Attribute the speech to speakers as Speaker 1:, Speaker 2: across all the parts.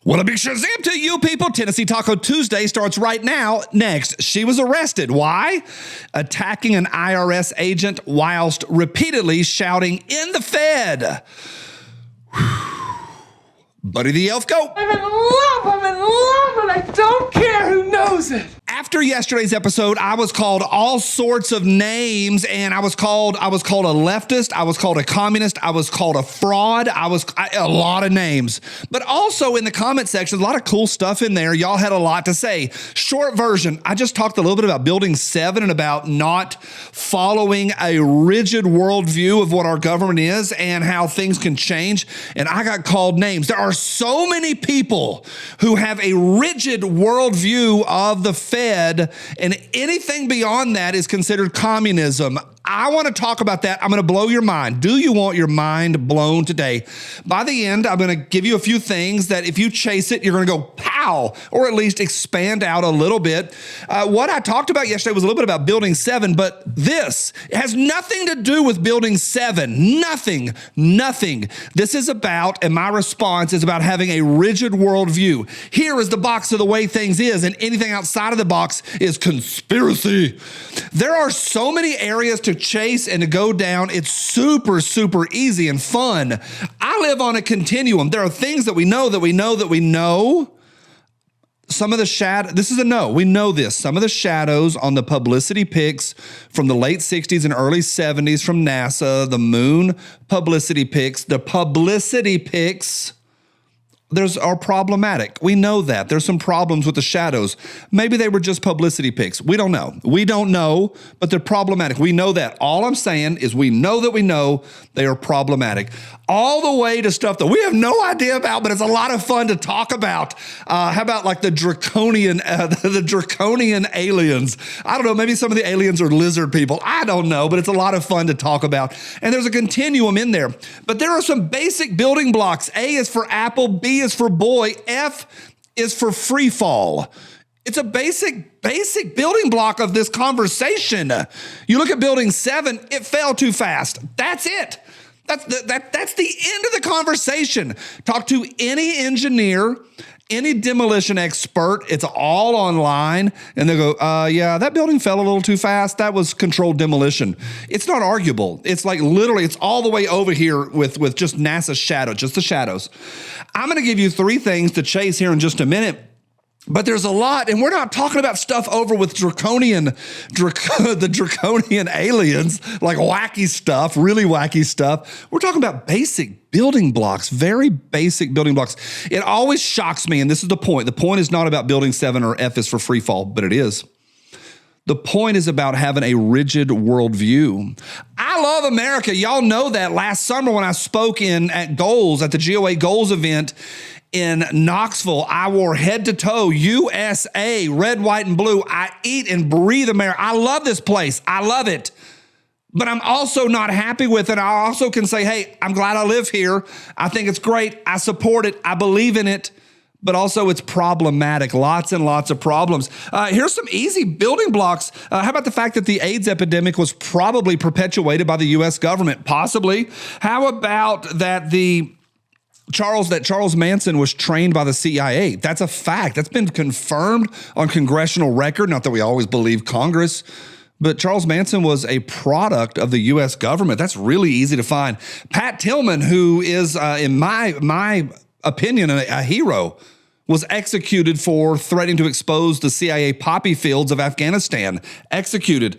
Speaker 1: Well, a big shazam to you people. Tennessee Taco Tuesday starts right now. Next, she was arrested. Why? Attacking an IRS agent whilst repeatedly shouting, "In the Fed." Buddy the Elf, go.
Speaker 2: I'm in love, and I don't care who knows it.
Speaker 1: After yesterday's episode, I was called all sorts of names, and I was called a leftist, I was called a communist, I was called a fraud, a lot of names. But also in the comment section, a lot of cool stuff in there. Y'all had a lot to say. Short version, I just talked a little bit about Building 7 and about not following a rigid worldview of what our government is and how things can change. And I got called names. There are so many people who have a rigid worldview of the Fed, and anything beyond that is considered communism. I want to talk about that. I'm going to blow your mind. Do you want your mind blown today? By the end, I'm going to give you a few things that if you chase it, you're going to go pow, or at least expand out a little bit. What I talked about yesterday was a little bit about Building 7, but this has nothing to do with Building 7. Nothing. This is about, and my response is about having a rigid worldview. Here is the box of the way things is, and anything outside of the box is conspiracy. There are so many areas to chase and to go down. It's super easy and fun. I live on a continuum. There are things that we know. Some of the this is a no. We know this. Some of the shadows on the publicity pics from the late 60s and early 70s from NASA, the moon publicity pics, are problematic. We know that. There's some problems with the shadows. Maybe they were just publicity pics. We don't know, but they're problematic. We know that. All I'm saying is we know they are problematic. All the way to stuff that we have no idea about, but it's a lot of fun to talk about. How about like the draconian aliens? I don't know. Maybe some of the aliens are lizard people. I don't know, but it's a lot of fun to talk about. And there's a continuum in there. But there are some basic building blocks. A is for apple. B is for boy. F is for free fall. It's a basic building block of this conversation. You look at Building 7, it fell too fast. That's it. That's the end of the conversation. Talk to any engineer, any demolition expert. It's all online. And they go, yeah, that building fell a little too fast. That was controlled demolition. It's not arguable. It's like literally, it's all the way over here with just NASA's shadow, just the shadows. I'm going to give you 3 things to chase here in just a minute. But there's a lot, and we're not talking about stuff over with the draconian aliens, like wacky stuff, really wacky stuff. We're talking about basic building blocks, very basic building blocks. It always shocks me, and this is the point. The point is not about Building 7 or F is for free fall, but it is. The point is about having a rigid worldview. I love America. Y'all know that. Last summer when I spoke at the GOA Goals event, in Knoxville, I wore head to toe USA, red, white, and blue. I eat and breathe America. I love this place. I love it. But I'm also not happy with it. I also can say, hey, I'm glad I live here. I think it's great. I support it. I believe in it. But also it's problematic. Lots and lots of problems. Here's some easy building blocks. How about the fact that the AIDS epidemic was probably perpetuated by the U.S. government? Possibly. How about that Charles Manson was trained by the CIA? That's a fact. That's been confirmed on congressional record. Not that we always believe Congress, but Charles Manson was a product of the U.S. government. That's really easy to find. Pat Tillman, who is, in my opinion, a hero, was executed for threatening to expose the CIA poppy fields of Afghanistan. Executed.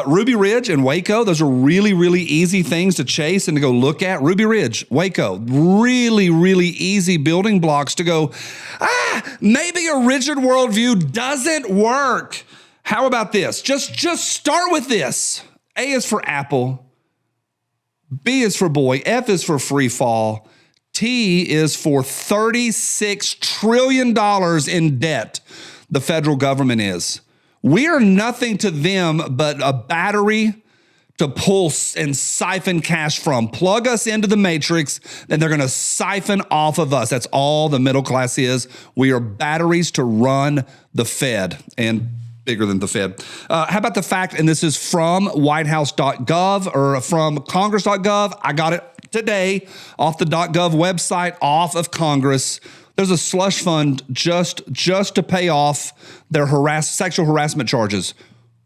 Speaker 1: Ruby Ridge and Waco, those are really easy things to chase and to go look at. Ruby Ridge, Waco, really easy building blocks to go, maybe a rigid worldview doesn't work. How about this? Just start with this. A is for apple. B is for boy. F is for free fall. T is for $36 trillion in debt, the federal government is. We are nothing to them but a battery to pull and siphon cash from. Plug us into the matrix, and they're going to siphon off of us. That's all the middle class is. We are batteries to run the Fed and bigger than the Fed. How about the fact, and this is from whitehouse.gov or from congress.gov. I got it today off the .gov website, off of Congress, There's a slush fund just to pay off their sexual harassment charges.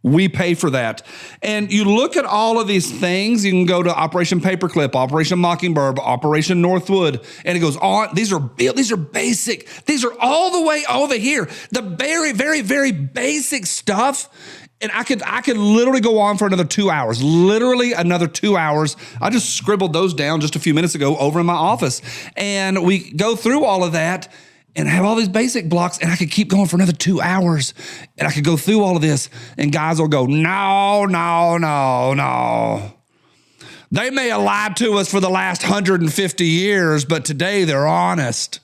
Speaker 1: We pay for that. And you look at all of these things, you can go to Operation Paperclip, Operation Mockingbird, Operation Northwood, and it goes on. These are basic. These are all the way over here. The very, very, very basic stuff. And I could literally go on for another 2 hours, literally another 2 hours. I just scribbled those down just a few minutes ago over in my office. And we go through all of that and have all these basic blocks, and I could keep going for another 2 hours. And I could go through all of this, and guys will go, no. They may have lied to us for the last 150 years, but today they're honest.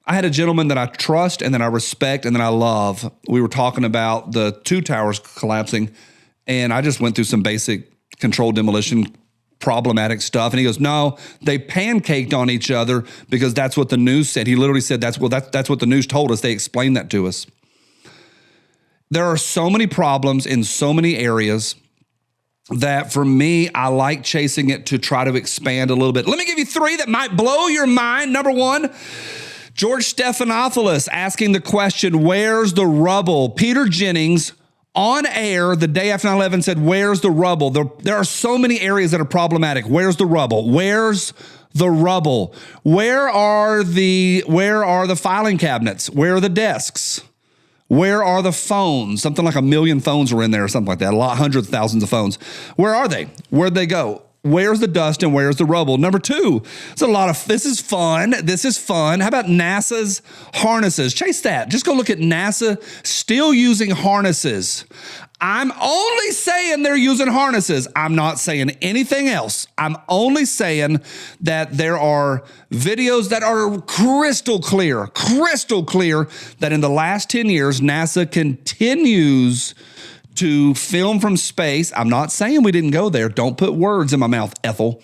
Speaker 1: I had a gentleman that I trust and that I respect and that I love. We were talking about the two towers collapsing, and I just went through some basic controlled demolition problematic stuff. And he goes, no, they pancaked on each other because that's what the news said. He literally said, that's what the news told us. They explained that to us. There are so many problems in so many areas that for me, I like chasing it to try to expand a little bit. Let me give you three that might blow your mind. Number one, George Stephanopoulos asking the question, where's the rubble? Peter Jennings on air the day after 9/11 said, where's the rubble? There are so many areas that are problematic. Where's the rubble? Where's the rubble? Where are the filing cabinets? Where are the desks? Where are the phones? Something like 1 million phones were in there or something like that. Hundreds of thousands of phones. Where are they? Where'd they go? Where's the dust and where's the rubble? Number two, this is fun. How about NASA's harnesses? Chase that. Just go look at NASA still using harnesses. I'm only saying they're using harnesses. I'm not saying anything else. I'm only saying that there are videos that are crystal clear that in the last 10 years, NASA continues to film from space. I'm not saying we didn't go there. Don't put words in my mouth, Ethel.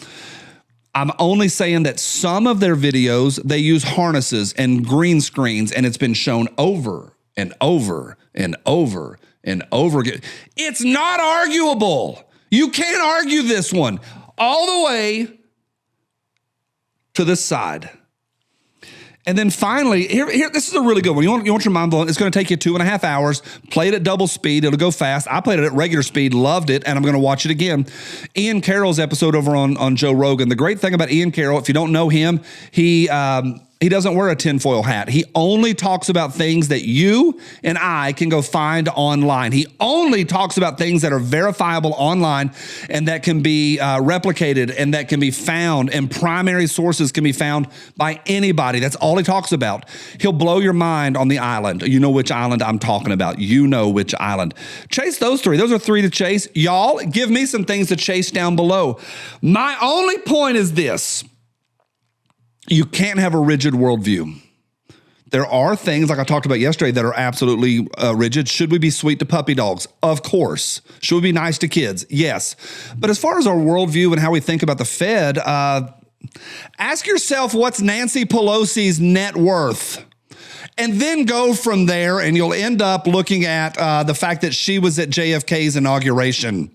Speaker 1: I'm only saying that some of their videos, they use harnesses and green screens, and it's been shown over and over and over and over again. It's not arguable. You can't argue this one. All the way to this side. And then finally, here, this is a really good one. You want your mind blown? It's going to take you 2.5 hours. Play it at double speed. It'll go fast. I played it at regular speed, loved it, and I'm going to watch it again. Ian Carroll's episode over on Joe Rogan. The great thing about Ian Carroll, if you don't know him, he doesn't wear a tinfoil hat. He only talks about things that you and I can go find online. He only talks about things that are verifiable online and that can be replicated and that can be found, and primary sources can be found by anybody. That's all he talks about. He'll blow your mind on the island. You know which island I'm talking about. You know which island. Chase those three. Those are three to chase. Y'all, give me some things to chase down below. My only point is this. You can't have a rigid worldview. There are things, like I talked about yesterday, that are absolutely rigid. Should we be sweet to puppy dogs? Of course. Should we be nice to kids? Yes. But as far as our worldview and how we think about the Fed, ask yourself, what's Nancy Pelosi's net worth? And then go from there, and you'll end up looking at the fact that she was at JFK's inauguration.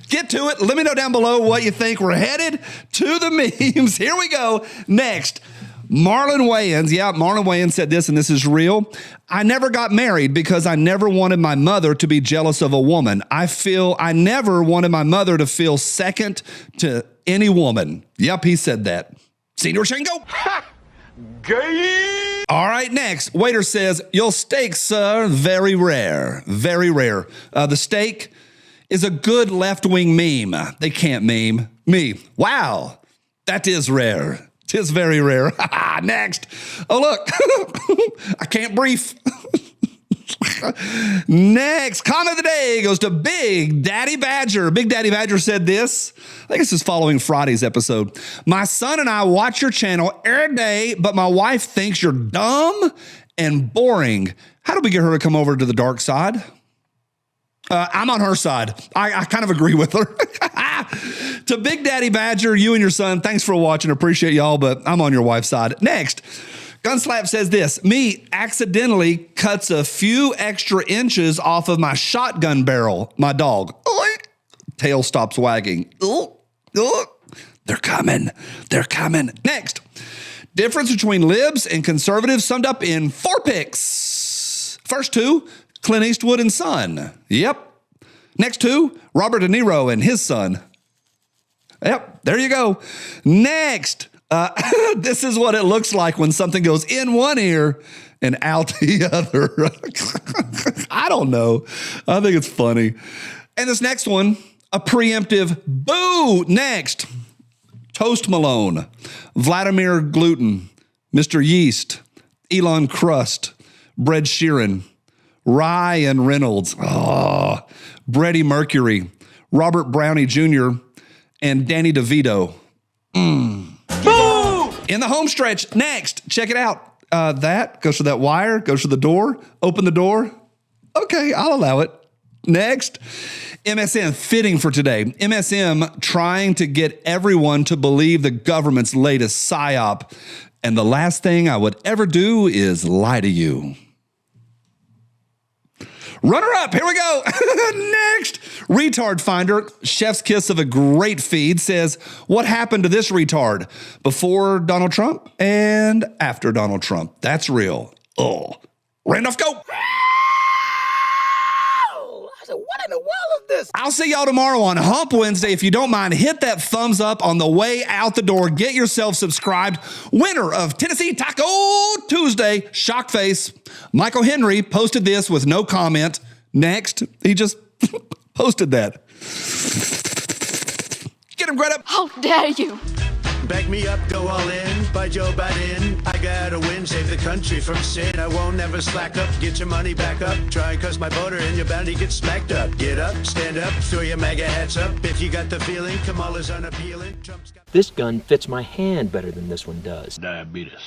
Speaker 1: Get to it. Let me know down below what you think. We're headed to the memes. Here we go. Next, Marlon Wayans. Yeah, Marlon Wayans said this, and this is real. I never got married because I never wanted my mother to be jealous of a woman. I never wanted my mother to feel second to any woman. Yep, he said that. Senior Shingo.
Speaker 2: Gay.
Speaker 1: All right, next. Waiter says, your steak, sir, very rare. Very rare. The steak is a good left-wing meme. They can't meme me. Wow, that is rare. It is very rare. Next. Oh, look. I can't brief. Next, comment of the day goes to Big Daddy Badger. Big Daddy Badger said this. I think this is following Friday's episode. My son and I watch your channel every day, but my wife thinks you're dumb and boring. How do we get her to come over to the dark side? I'm on her side. I kind of agree with her. To Big Daddy Badger, you and your son, thanks for watching. Appreciate y'all, but I'm on your wife's side. Next, Gunslap says this. Me accidentally cuts a few extra inches off of my shotgun barrel. My dog. Tail stops wagging. They're coming. They're coming. Next, Difference between libs and conservatives summed up in 4 picks. First 2, Clint Eastwood and son. Yep. Next 2, Robert De Niro and his son. Yep, there you go. Next, this is what it looks like when something goes in one ear and out the other. I don't know. I think it's funny. And this next one, a preemptive boo. Next, Toast Malone, Vladimir Gluten, Mr. Yeast, Elon Crust, Bread Sheeran, Ryan Reynolds, Freddie Mercury, Robert Brownie Jr., and Danny DeVito. Boo! In the home stretch. Next, check it out. That goes to that wire, goes to the door, open the door. Okay, I'll allow it. Next, MSM, fitting for today. MSM trying to get everyone to believe the government's latest psyop. And the last thing I would ever do is lie to you. Runner up, here we go. Next, Retard Finder, chef's kiss of a great feed, says, what happened to this retard before Donald Trump and after Donald Trump? That's real. Oh, Randolph, go.
Speaker 2: What in the world is this?
Speaker 1: I'll see y'all tomorrow on Hump Wednesday. If you don't mind, hit that thumbs up on the way out the door. Get yourself subscribed. Winner of Tennessee Taco Tuesday, shock face. Michael Henry posted this with no comment. Next, he just posted that. Get him, Greta.
Speaker 3: How dare you?
Speaker 4: Back me up, go all in, by Joe Biden. I gotta win, save the country from sin. I won't never slack up, get your money back up. Try and cuss my voter and you're bound to get smacked up. Get up, stand up, throw your MAGA hats up. If you got the feeling, Kamala's unappealing.
Speaker 5: This gun fits my hand better than this one does.
Speaker 6: Diabetes.